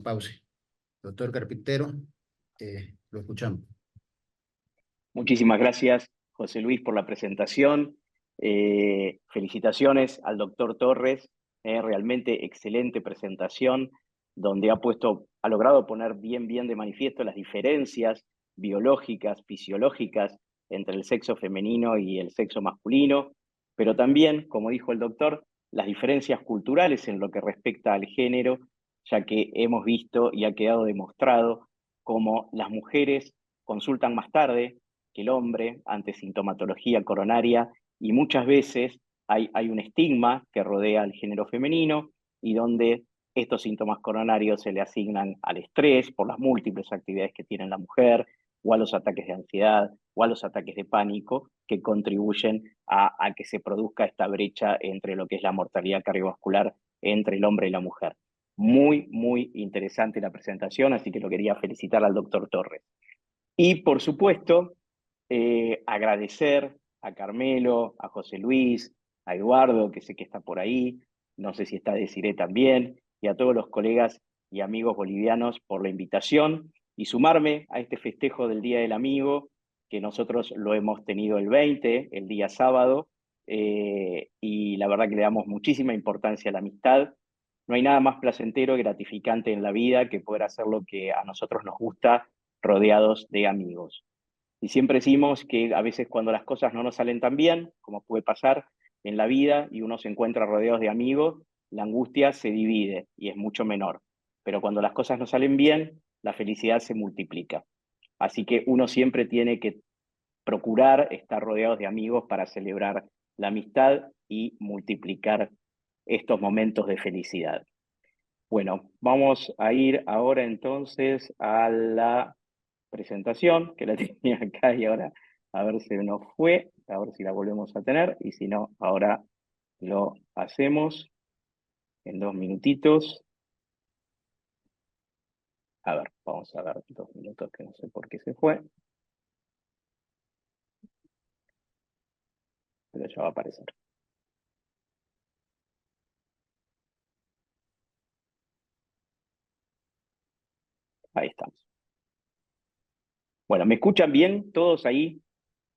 menopausia. Doctor Carpintero, lo escuchamos. Muchísimas gracias, José Luis, por la presentación. Felicitaciones al doctor Torres, realmente excelente presentación, donde ha logrado poner bien de manifiesto las diferencias biológicas, fisiológicas entre el sexo femenino y el sexo masculino, pero también, como dijo el doctor, las diferencias culturales en lo que respecta al género, ya que hemos visto y ha quedado demostrado cómo las mujeres consultan más tarde que el hombre ante sintomatología coronaria, y muchas veces hay un estigma que rodea al género femenino y donde estos síntomas coronarios se le asignan al estrés por las múltiples actividades que tiene la mujer, o a los ataques de ansiedad, o a los ataques de pánico, que contribuyen a que se produzca esta brecha entre lo que es la mortalidad cardiovascular entre el hombre y la mujer. Muy interesante la presentación, así que lo quería felicitar al doctor Torres. Y por supuesto, agradecer a Carmelo, a José Luis, a Eduardo, que sé que está por ahí, no sé si está Desiré también, y a todos los colegas y amigos bolivianos por la invitación y sumarme a este festejo del Día del Amigo, que nosotros lo hemos tenido el 20, el día sábado, y la verdad que le damos muchísima importancia a la amistad. No hay nada más placentero y gratificante en la vida que poder hacer lo que a nosotros nos gusta rodeados de amigos. Y siempre decimos que a veces cuando las cosas no nos salen tan bien, como puede pasar en la vida, y uno se encuentra rodeado de amigos, la angustia se divide y es mucho menor. Pero cuando las cosas no salen bien, la felicidad se multiplica. Así que uno siempre tiene que procurar estar rodeados de amigos para celebrar la amistad y multiplicar estos momentos de felicidad. Bueno, vamos a ir ahora entonces a la presentación, que la tenía acá y ahora a ver si nos fue, a ver si la volvemos a tener, y si no, ahora lo hacemos en 2 minutitos. A ver, vamos a dar 2 minutos, que no sé por qué se fue. Pero ya va a aparecer. Ahí estamos. Bueno, ¿me escuchan bien todos ahí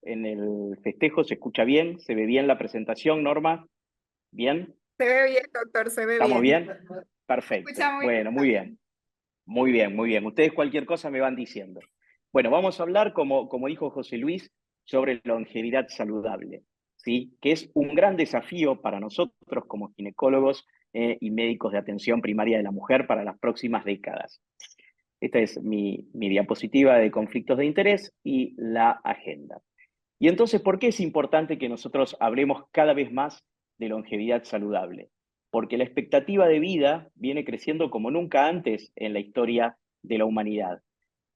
en el festejo? ¿Se escucha bien? ¿Se ve bien la presentación, Norma? ¿Bien? Se ve bien, doctor, se ve ¿Estamos bien. bien? Perfecto. Escucha muy Bueno, muy bien. Muy bien. Ustedes cualquier cosa me van diciendo. Bueno, vamos a hablar, como dijo José Luis, sobre longevidad saludable, ¿sí? Que es un gran desafío para nosotros como ginecólogos y médicos de atención primaria de la mujer para las próximas décadas. Esta es mi diapositiva de conflictos de interés y la agenda. Y entonces, ¿por qué es importante que nosotros hablemos cada vez más de longevidad saludable? Porque la expectativa de vida viene creciendo como nunca antes en la historia de la humanidad.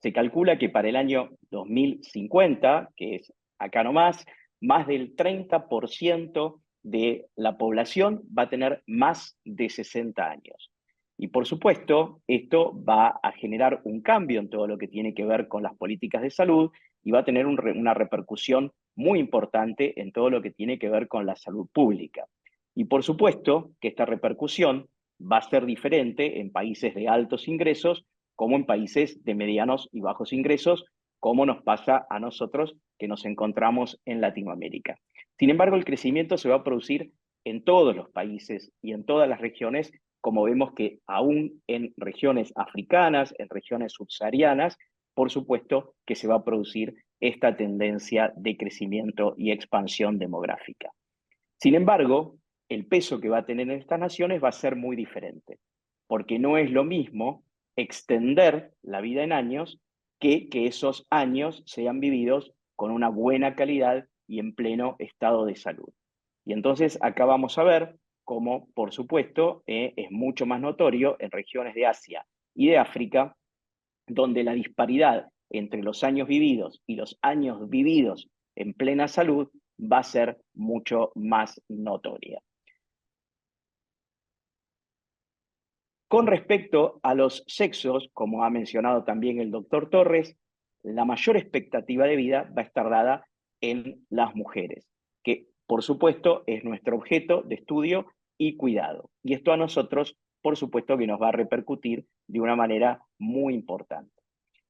Se calcula que para el año 2050, que es acá nomás, más del 30% de la población va a tener más de 60 años. Y por supuesto, esto va a generar un cambio en todo lo que tiene que ver con las políticas de salud y va a tener una repercusión muy importante en todo lo que tiene que ver con la salud pública. Y por supuesto que esta repercusión va a ser diferente en países de altos ingresos como en países de medianos y bajos ingresos, como nos pasa a nosotros que nos encontramos en Latinoamérica. Sin embargo, el crecimiento se va a producir en todos los países y en todas las regiones, como vemos que aún en regiones africanas, en regiones subsaharianas, por supuesto que se va a producir esta tendencia de crecimiento y expansión demográfica. Sin embargo, el peso que va a tener en estas naciones va a ser muy diferente, porque no es lo mismo extender la vida en años que esos años sean vividos con una buena calidad y en pleno estado de salud. Y entonces acá vamos a ver cómo, por supuesto, es mucho más notorio en regiones de Asia y de África, donde la disparidad entre los años vividos y los años vividos en plena salud va a ser mucho más notoria. Con respecto a los sexos, como ha mencionado también el doctor Torres, la mayor expectativa de vida va a estar dada en las mujeres, que por supuesto es nuestro objeto de estudio y cuidado. Y esto a nosotros, por supuesto que nos va a repercutir de una manera muy importante.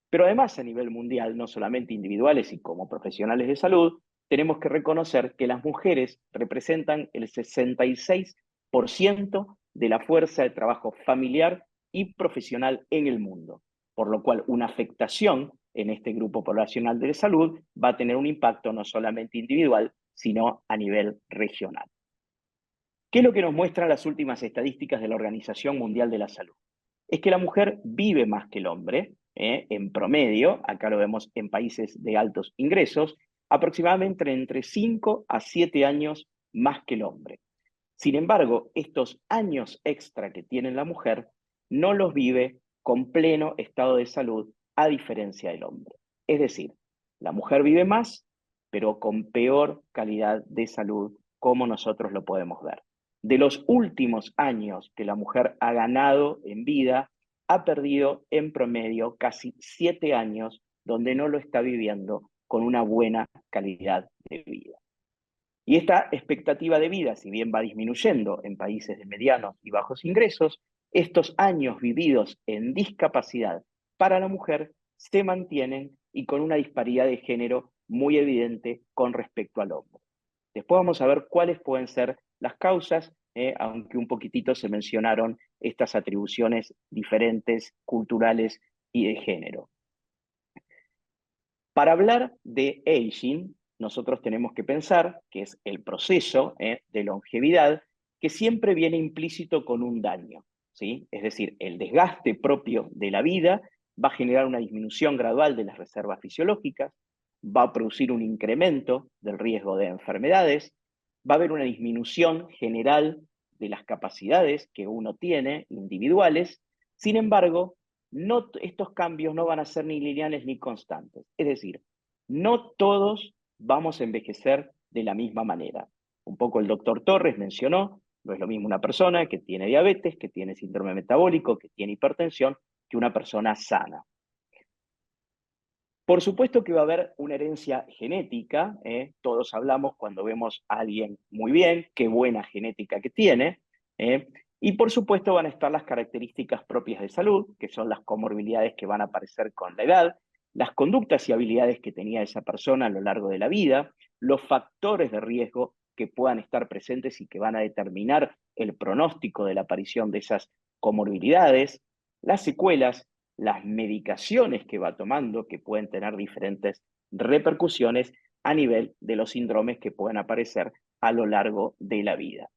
Pero además, a nivel mundial, no solamente individuales y como profesionales de salud, tenemos que reconocer que las mujeres representan el 66% de la fuerza de trabajo familiar y profesional en el mundo, por lo cual una afectación en este grupo poblacional de salud va a tener un impacto no solamente individual, sino a nivel regional. ¿Qué es lo que nos muestran las últimas estadísticas de la Organización Mundial de la Salud? Es que la mujer vive más que el hombre, en promedio, acá lo vemos en países de altos ingresos, aproximadamente entre 5 a 7 años más que el hombre. Sin embargo, estos años extra que tiene la mujer no los vive con pleno estado de salud, a diferencia del hombre. Es decir, la mujer vive más, pero con peor calidad de salud, como nosotros lo podemos ver. De los últimos años que la mujer ha ganado en vida, ha perdido en promedio casi 7 años donde no lo está viviendo con una buena calidad de vida. Y esta expectativa de vida, si bien va disminuyendo en países de medianos y bajos ingresos, estos años vividos en discapacidad para la mujer se mantienen y con una disparidad de género muy evidente con respecto al hombre. Después vamos a ver cuáles pueden ser las causas, aunque un poquitito se mencionaron estas atribuciones diferentes, culturales y de género. Para hablar de aging, nosotros tenemos que pensar que es el proceso de longevidad que siempre viene implícito con un daño, ¿sí? Es decir, el desgaste propio de la vida va a generar una disminución gradual de las reservas fisiológicas, va a producir un incremento del riesgo de enfermedades, va a haber una disminución general de las capacidades que uno tiene individuales. Sin embargo, estos cambios no van a ser ni lineales ni constantes. Es decir, no todos vamos a envejecer de la misma manera. Un poco el doctor Torres mencionó, no es lo mismo una persona que tiene diabetes, que tiene síndrome metabólico, que tiene hipertensión, que una persona sana. Por supuesto que va a haber una herencia genética, todos hablamos cuando vemos a alguien muy bien, qué buena genética que tiene, y por supuesto van a estar las características propias de salud, que son las comorbilidades que van a aparecer con la edad, las conductas y habilidades que tenía esa persona a lo largo de la vida, los factores de riesgo que puedan estar presentes y que van a determinar el pronóstico de la aparición de esas comorbilidades, las secuelas, las medicaciones que va tomando, que pueden tener diferentes repercusiones a nivel de los síndromes que pueden aparecer a lo largo de la vida.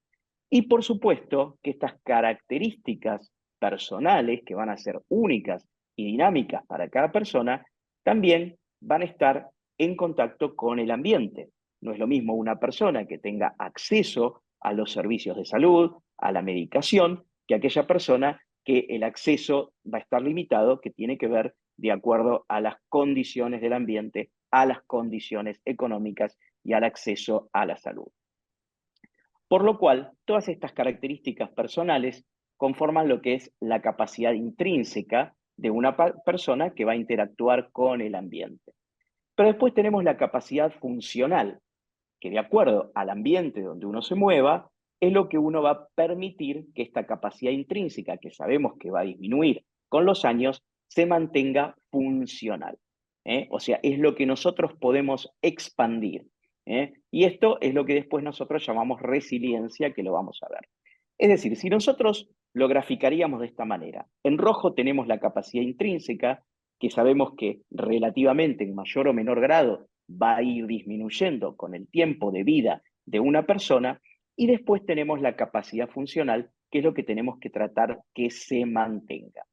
Y por supuesto que estas características personales, que van a ser únicas y dinámicas para cada persona, también van a estar en contacto con el ambiente. No es lo mismo una persona que tenga acceso a los servicios de salud, a la medicación, que aquella persona que el acceso va a estar limitado, que tiene que ver de acuerdo a las condiciones del ambiente, a las condiciones económicas y al acceso a la salud. Por lo cual, todas estas características personales conforman lo que es la capacidad intrínseca de una persona que va a interactuar con el ambiente. Pero después tenemos la capacidad funcional, que de acuerdo al ambiente donde uno se mueva, es lo que uno va a permitir que esta capacidad intrínseca, que sabemos que va a disminuir con los años, se mantenga funcional. O sea, es lo que nosotros podemos expandir. Y esto es lo que después nosotros llamamos resiliencia, que lo vamos a ver. Es decir, si nosotros lo graficaríamos de esta manera, en rojo tenemos la capacidad intrínseca, que sabemos que relativamente en mayor o menor grado va a ir disminuyendo con el tiempo de vida de una persona, y después tenemos la capacidad funcional, que es lo que tenemos que tratar que se mantenga.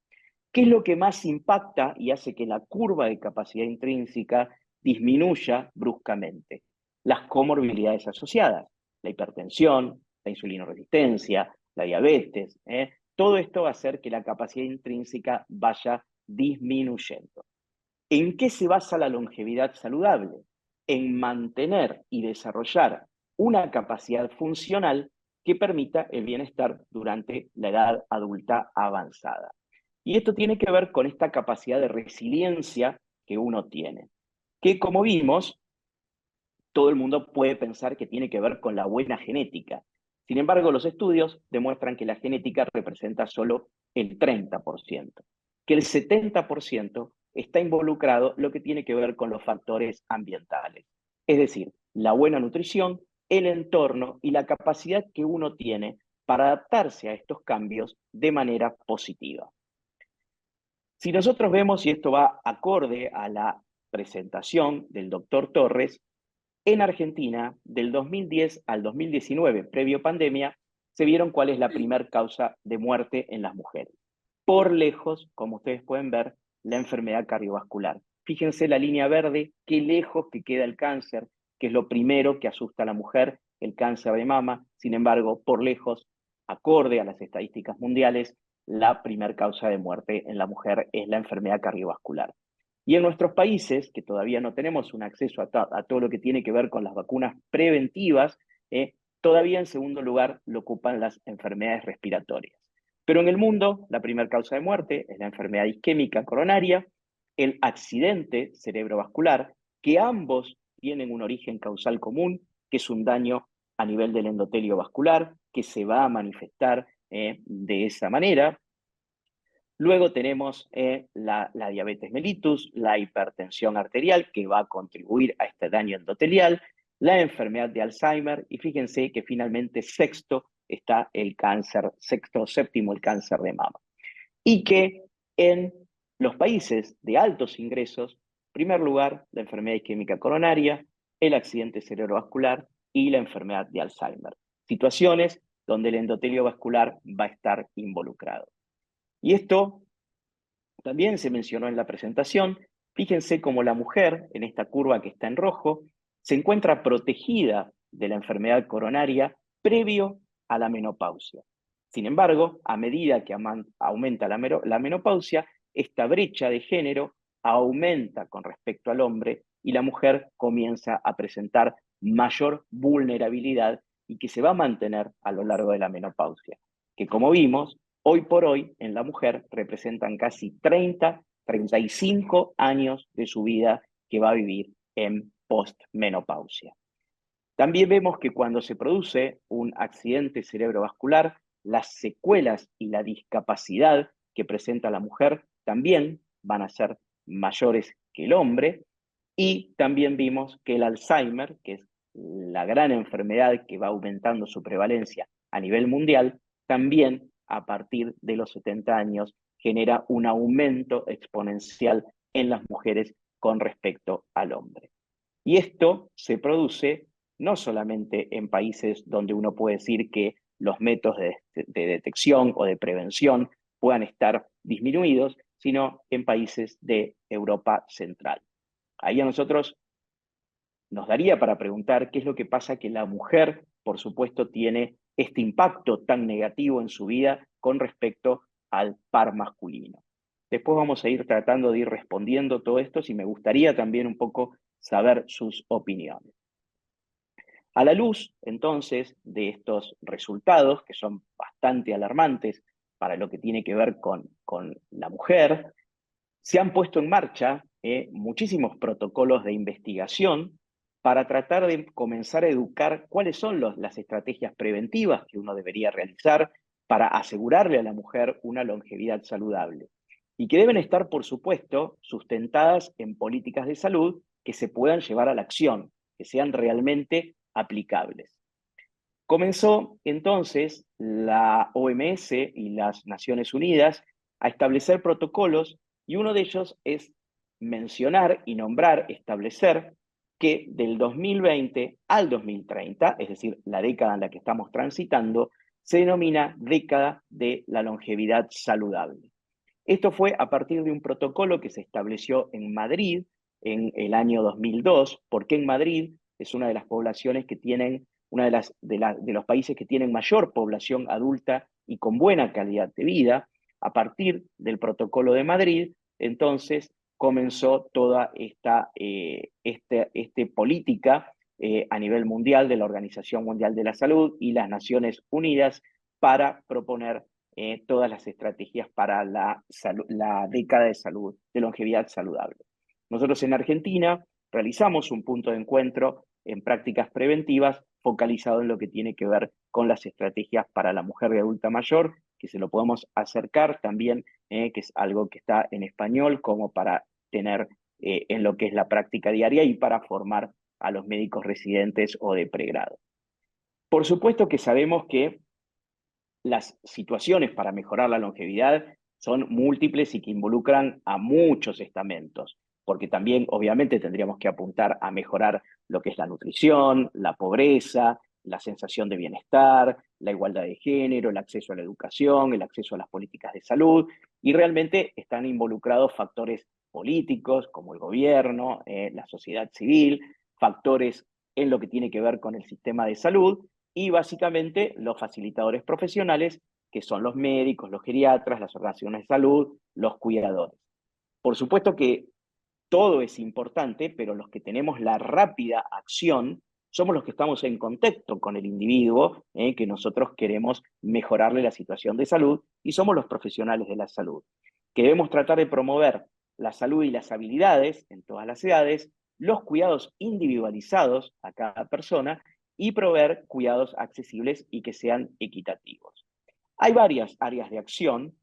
¿Qué es lo que más impacta y hace que la curva de capacidad intrínseca disminuya bruscamente? Las comorbilidades asociadas, la hipertensión, la insulinoresistencia, la diabetes, todo esto va a hacer que la capacidad intrínseca vaya disminuyendo. ¿En qué se basa la longevidad saludable? En mantener y desarrollar una capacidad funcional que permita el bienestar durante la edad adulta avanzada. Y esto tiene que ver con esta capacidad de resiliencia que uno tiene, que como vimos, todo el mundo puede pensar que tiene que ver con la buena genética. Sin embargo, los estudios demuestran que la genética representa solo el 30%, que el 70% está involucrado lo que tiene que ver con los factores ambientales, es decir, la buena nutrición, el entorno y la capacidad que uno tiene para adaptarse a estos cambios de manera positiva. Si nosotros vemos, y esto va acorde a la presentación del doctor Torres, en Argentina, del 2010 al 2019, previo pandemia, se vieron cuál es la primer causa de muerte en las mujeres. Por lejos, como ustedes pueden ver, la enfermedad cardiovascular. Fíjense la línea verde, qué lejos que queda el cáncer, que es lo primero que asusta a la mujer, el cáncer de mama. Sin embargo, por lejos, acorde a las estadísticas mundiales, la primer causa de muerte en la mujer es la enfermedad cardiovascular. Y en nuestros países, que todavía no tenemos un acceso a todo lo que tiene que ver con las vacunas preventivas, todavía en segundo lugar lo ocupan las enfermedades respiratorias. Pero en el mundo, la primera causa de muerte es la enfermedad isquémica coronaria, el accidente cerebrovascular, que ambos tienen un origen causal común, que es un daño a nivel del endotelio vascular, que se va a manifestar de esa manera. Luego tenemos la diabetes mellitus, la hipertensión arterial, que va a contribuir a este daño endotelial, la enfermedad de Alzheimer, y fíjense que finalmente sexto está el cáncer, sexto o séptimo el cáncer de mama. Y que en los países de altos ingresos, en primer lugar, la enfermedad isquémica coronaria, el accidente cerebrovascular y la enfermedad de Alzheimer. Situaciones donde el endotelio vascular va a estar involucrado. Y esto también se mencionó en la presentación. Fíjense cómo la mujer, en esta curva que está en rojo, se encuentra protegida de la enfermedad coronaria previo a la menopausia. Sin embargo, a medida que aumenta la menopausia, esta brecha de género aumenta con respecto al hombre y la mujer comienza a presentar mayor vulnerabilidad y que se va a mantener a lo largo de la menopausia, que como vimos, hoy por hoy en la mujer representan casi 35 años de su vida que va a vivir en postmenopausia. También vemos que cuando se produce un accidente cerebrovascular, las secuelas y la discapacidad que presenta la mujer también van a ser mayores que el hombre. Y también vimos que el Alzheimer, que es la gran enfermedad que va aumentando su prevalencia a nivel mundial, también a partir de los 70 años genera un aumento exponencial en las mujeres con respecto al hombre. Y esto se produce no solamente en países donde uno puede decir que los métodos de detección o de prevención puedan estar disminuidos, sino en países de Europa Central. Ahí a nosotros nos daría para preguntar qué es lo que pasa que la mujer, por supuesto, tiene este impacto tan negativo en su vida con respecto al par masculino. Después vamos a ir tratando de ir respondiendo todo esto, si me gustaría también un poco saber sus opiniones. A la luz, entonces, de estos resultados, que son bastante alarmantes para lo que tiene que ver con la mujer, se han puesto en marcha muchísimos protocolos de investigación para tratar de comenzar a educar cuáles son las estrategias preventivas que uno debería realizar para asegurarle a la mujer una longevidad saludable. Y que deben estar, por supuesto, sustentadas en políticas de salud que se puedan llevar a la acción, que sean realmente aplicables. Comenzó entonces la OMS y las Naciones Unidas a establecer protocolos y uno de ellos es mencionar y nombrar, establecer que del 2020 al 2030, es decir, la década en la que estamos transitando, se denomina década de la longevidad saludable. Esto fue a partir de un protocolo que se estableció en Madrid en el año 2002, porque en Madrid es una de las poblaciones que tienen, de los países que tienen mayor población adulta y con buena calidad de vida. A partir del protocolo de Madrid, entonces comenzó toda esta política a nivel mundial de la Organización Mundial de la Salud y las Naciones Unidas para proponer todas las estrategias para la década de salud, de longevidad saludable. Nosotros en Argentina realizamos un punto de encuentro en prácticas preventivas focalizado en lo que tiene que ver con las estrategias para la mujer de adulta mayor, que se lo podemos acercar también, que es algo que está en español, como para tener en lo que es la práctica diaria y para formar a los médicos residentes o de pregrado. Por supuesto que sabemos que las situaciones para mejorar la longevidad son múltiples y que involucran a muchos estamentos, porque también obviamente tendríamos que apuntar a mejorar lo que es la nutrición, la pobreza, la sensación de bienestar, la igualdad de género, el acceso a la educación, el acceso a las políticas de salud, y realmente están involucrados factores políticos como el gobierno, la sociedad civil, factores en lo que tiene que ver con el sistema de salud, y básicamente los facilitadores profesionales, que son los médicos, los geriatras, las organizaciones de salud, los cuidadores. Por supuesto que todo es importante, pero los que tenemos la rápida acción somos los que estamos en contacto con el individuo, que nosotros queremos mejorarle la situación de salud, y somos los profesionales de la salud, que debemos tratar de promover la salud y las habilidades en todas las edades, los cuidados individualizados a cada persona y proveer cuidados accesibles y que sean equitativos. Hay varias áreas de acción.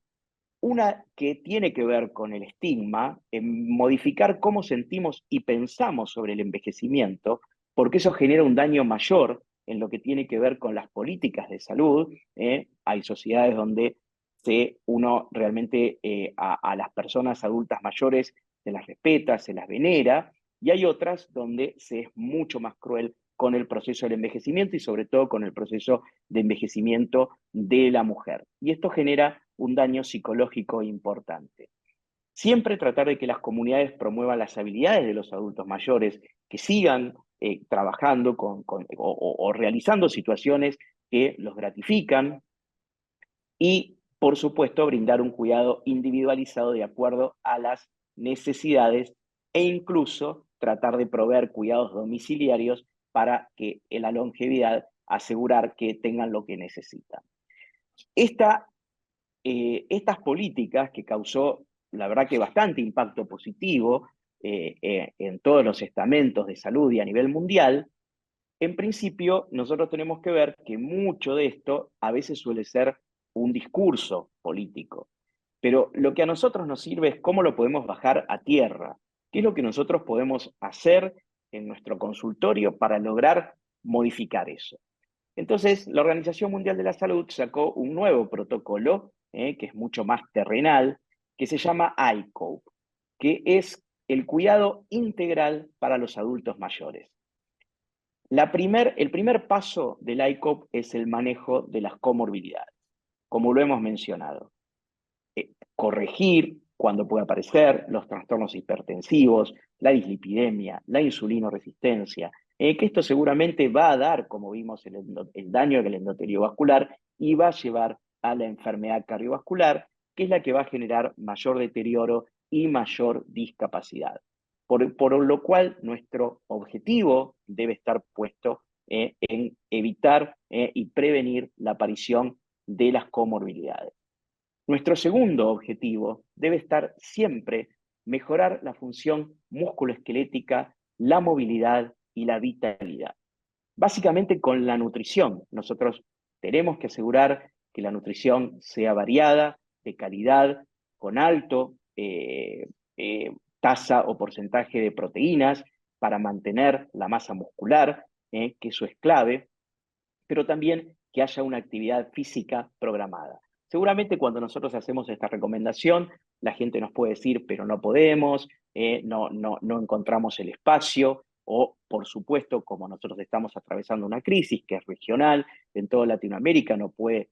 Una que tiene que ver con el estigma, en modificar cómo sentimos y pensamos sobre el envejecimiento, porque eso genera un daño mayor en lo que tiene que ver con las políticas de salud. Hay sociedades donde uno realmente a las personas adultas mayores se las respeta, se las venera, y hay otras donde se es mucho más cruel con el proceso del envejecimiento y sobre todo con el proceso de envejecimiento de la mujer. Y esto genera un daño psicológico importante. Siempre tratar de que las comunidades promuevan las habilidades de los adultos mayores, que sigan trabajando o realizando situaciones que los gratifican, y, por supuesto, brindar un cuidado individualizado de acuerdo a las necesidades e incluso tratar de proveer cuidados domiciliarios para que en la longevidad asegurar que tengan lo que necesitan. Estas políticas que causó, la verdad que bastante impacto positivo en todos los estamentos de salud y a nivel mundial, en principio nosotros tenemos que ver que mucho de esto a veces suele ser un discurso político, pero lo que a nosotros nos sirve es cómo lo podemos bajar a tierra, qué es lo que nosotros podemos hacer en nuestro consultorio para lograr modificar eso. Entonces, la Organización Mundial de la Salud sacó un nuevo protocolo, que es mucho más terrenal, que se llama ICOPE, que es el cuidado integral para los adultos mayores. El primer paso del ICOPE es el manejo de las comorbilidades, como lo hemos mencionado. Corregir, cuando puede aparecer, los trastornos hipertensivos, la dislipidemia, la insulinoresistencia, que esto seguramente va a dar, como vimos, el daño del endotelio vascular y va a llevar a la enfermedad cardiovascular, que es la que va a generar mayor deterioro y mayor discapacidad. Por lo cual, nuestro objetivo debe estar puesto en evitar y prevenir la aparición de las comorbilidades. Nuestro segundo objetivo debe estar siempre mejorar la función musculoesquelética, la movilidad y la vitalidad. Básicamente con la nutrición. Nosotros tenemos que asegurar que la nutrición sea variada, de calidad, con alto tasa o porcentaje de proteínas para mantener la masa muscular, que eso es clave, pero también que haya una actividad física programada. Seguramente cuando nosotros hacemos esta recomendación, la gente nos puede decir, pero no podemos, no encontramos el espacio, o por supuesto, como nosotros estamos atravesando una crisis que es regional, en toda Latinoamérica no puede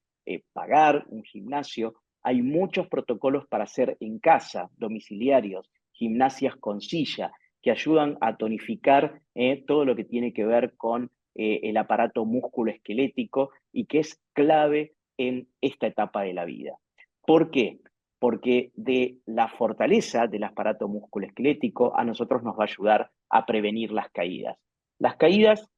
pagar un gimnasio. Hay muchos protocolos para hacer en casa, domiciliarios, gimnasias con silla, que ayudan a tonificar todo lo que tiene que ver con el aparato musculoesquelético y que es clave en esta etapa de la vida. ¿Por qué? Porque de la fortaleza del aparato musculoesquelético a nosotros nos va a ayudar a prevenir las caídas. Las caídas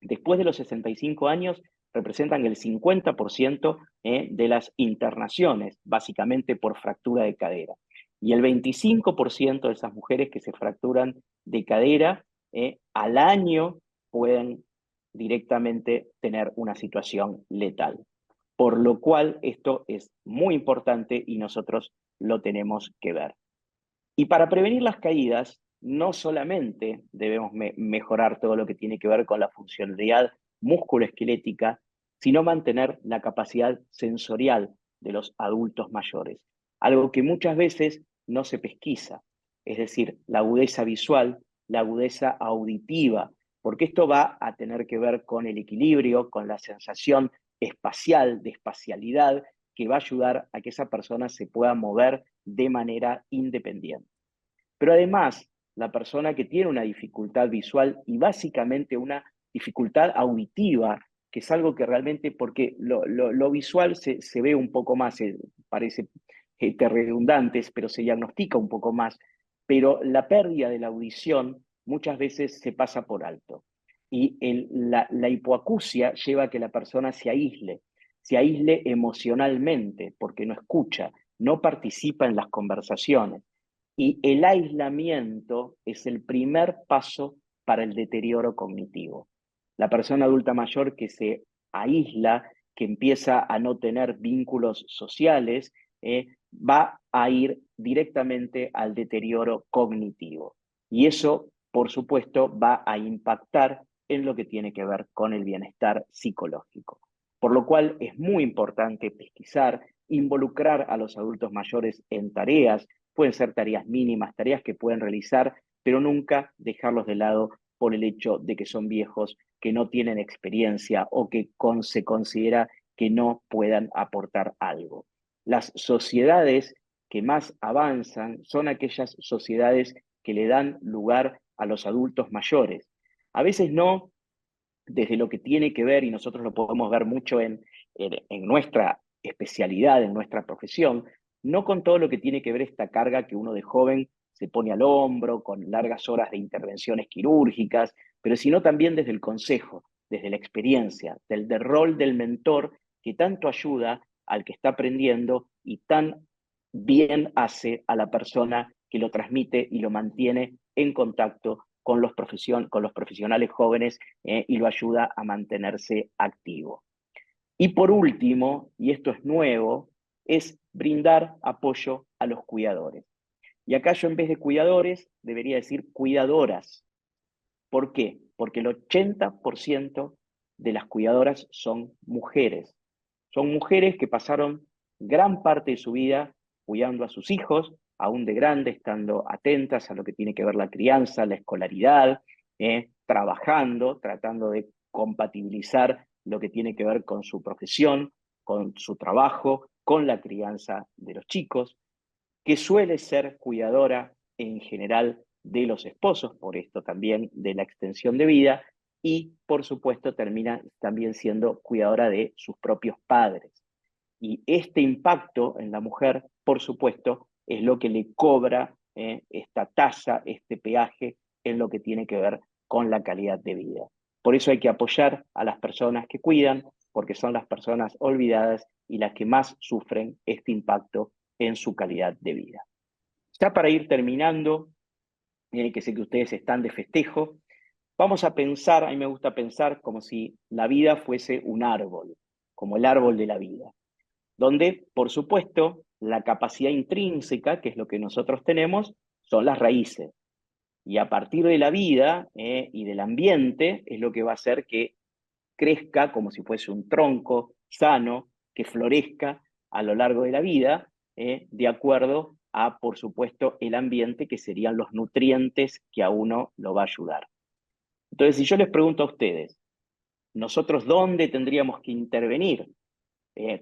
después de los 65 años representan el 50% de las internaciones, básicamente por fractura de cadera. Y el 25% de esas mujeres que se fracturan de cadera al año pueden directamente tener una situación letal. Por lo cual esto es muy importante y nosotros lo tenemos que ver. Y para prevenir las caídas, no solamente debemos mejorar todo lo que tiene que ver con la funcionalidad musculoesquelética, sino mantener la capacidad sensorial de los adultos mayores, algo que muchas veces no se pesquisa, es decir, la agudeza visual, la agudeza auditiva, porque esto va a tener que ver con el equilibrio, con la sensación espacial, de espacialidad, que va a ayudar a que esa persona se pueda mover de manera independiente. Pero además, la persona que tiene una dificultad visual y básicamente una dificultad auditiva, que es algo que realmente, porque lo visual se ve un poco más, parece redundante, pero se diagnostica un poco más, pero la pérdida de la audición muchas veces se pasa por alto. Y la hipoacusia lleva a que la persona se aísle emocionalmente, porque no escucha, no participa en las conversaciones. Y el aislamiento es el primer paso para el deterioro cognitivo. La persona adulta mayor que se aísla, que empieza a no tener vínculos sociales, va a ir directamente al deterioro cognitivo. Y eso, por supuesto, va a impactar en lo que tiene que ver con el bienestar psicológico. Por lo cual es muy importante pesquisar, involucrar a los adultos mayores en tareas, pueden ser tareas mínimas, tareas que pueden realizar, pero nunca dejarlos de lado por el hecho de que son viejos, que no tienen experiencia o que se considera que no puedan aportar algo. Las sociedades que más avanzan son aquellas sociedades que le dan lugar a los adultos mayores. A veces no desde lo que tiene que ver, y nosotros lo podemos ver mucho en nuestra especialidad, en nuestra profesión, no con todo lo que tiene que ver esta carga que uno de joven se pone al hombro, con largas horas de intervenciones quirúrgicas, pero sino también desde el consejo, desde la experiencia, del rol del mentor que tanto ayuda al que está aprendiendo y tan bien hace a la persona que lo transmite y lo mantiene en contacto con los profesionales jóvenes y lo ayuda a mantenerse activo. Y por último, y esto es nuevo, es brindar apoyo a los cuidadores. Y acá yo en vez de cuidadores debería decir cuidadoras. ¿Por qué? Porque el 80% de las cuidadoras son mujeres. Son mujeres que pasaron gran parte de su vida cuidando a sus hijos, aún de grande, estando atentas a lo que tiene que ver la crianza, la escolaridad, trabajando, tratando de compatibilizar lo que tiene que ver con su profesión, con su trabajo, con la crianza de los chicos, que suele ser cuidadora en general de los esposos, por esto también de la extensión de vida, y por supuesto termina también siendo cuidadora de sus propios padres. Y este impacto en la mujer, por supuesto, es lo que le cobra esta tasa, este peaje en lo que tiene que ver con la calidad de vida. Por eso hay que apoyar a las personas que cuidan, porque son las personas olvidadas y las que más sufren este impacto en su calidad de vida. Ya para ir terminando, que sé que ustedes están de festejo, vamos a pensar, a mí me gusta pensar como si la vida fuese un árbol, como el árbol de la vida, donde, por supuesto, la capacidad intrínseca, que es lo que nosotros tenemos, son las raíces. Y a partir de la vida y del ambiente es lo que va a hacer que crezca como si fuese un tronco sano, que florezca a lo largo de la vida, de acuerdo a, por supuesto, el ambiente, que serían los nutrientes que a uno lo va a ayudar. Entonces, si yo les pregunto a ustedes, ¿nosotros dónde tendríamos que intervenir?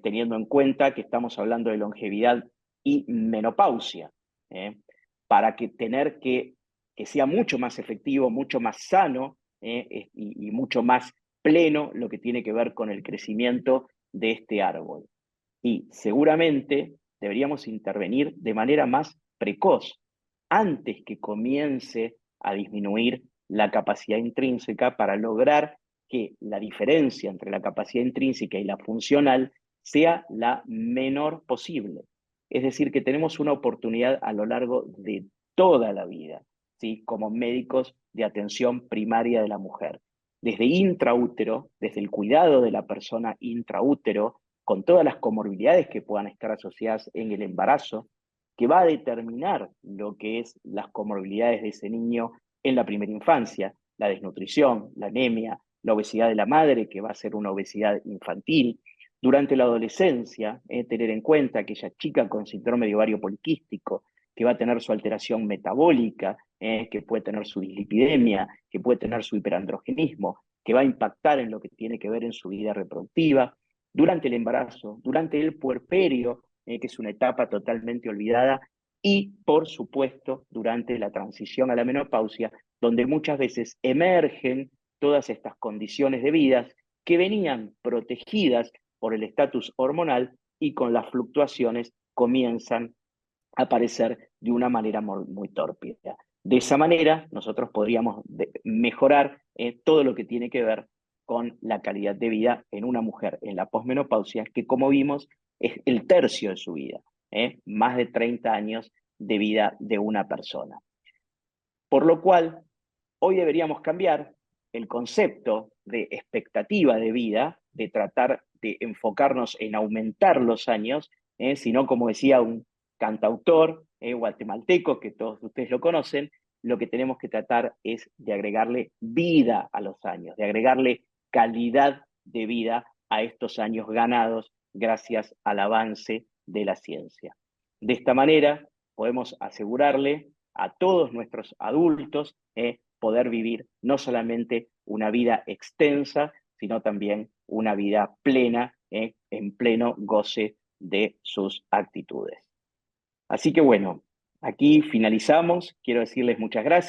Teniendo en cuenta que estamos hablando de longevidad y menopausia, para tener que sea mucho más efectivo, mucho más sano y mucho más pleno lo que tiene que ver con el crecimiento de este árbol. Y seguramente deberíamos intervenir de manera más precoz, antes que comience a disminuir la capacidad intrínseca, para lograr que la diferencia entre la capacidad intrínseca y la funcional sea la menor posible. Es decir, que tenemos una oportunidad a lo largo de toda la vida, ¿sí? Como médicos de atención primaria de la mujer. desde intraútero, desde el cuidado de la persona intraútero, con todas las comorbilidades que puedan estar asociadas en el embarazo, que va a determinar lo que es las comorbilidades de ese niño en la primera infancia, la desnutrición, la anemia, la obesidad de la madre, que va a ser una obesidad infantil. Durante la adolescencia, tener en cuenta aquella chica con síndrome de ovario poliquístico, que va a tener su alteración metabólica, que puede tener su dislipidemia, que puede tener su hiperandrogenismo, que va a impactar en lo que tiene que ver en su vida reproductiva. Durante el embarazo, durante el puerperio, que es una etapa totalmente olvidada, y, por supuesto, durante la transición a la menopausia, donde muchas veces emergen todas estas condiciones de vida que venían protegidas por el estatus hormonal y con las fluctuaciones comienzan a aparecer de una manera muy tórpida. De esa manera, nosotros podríamos mejorar todo lo que tiene que ver con la calidad de vida en una mujer en la posmenopausia, que como vimos es el tercio de su vida, más de 30 años de vida de una persona. Por lo cual, hoy deberíamos cambiar el concepto de expectativa de vida, de tratar de enfocarnos en aumentar los años, sino como decía un cantautor guatemalteco, que todos ustedes lo conocen, lo que tenemos que tratar es de agregarle vida a los años, de agregarle calidad de vida a estos años ganados gracias al avance de la ciencia. De esta manera podemos asegurarle a todos nuestros adultos poder vivir no solamente una vida extensa, sino también una vida plena, en pleno goce de sus actitudes. Así que bueno, aquí finalizamos. Quiero decirles muchas gracias.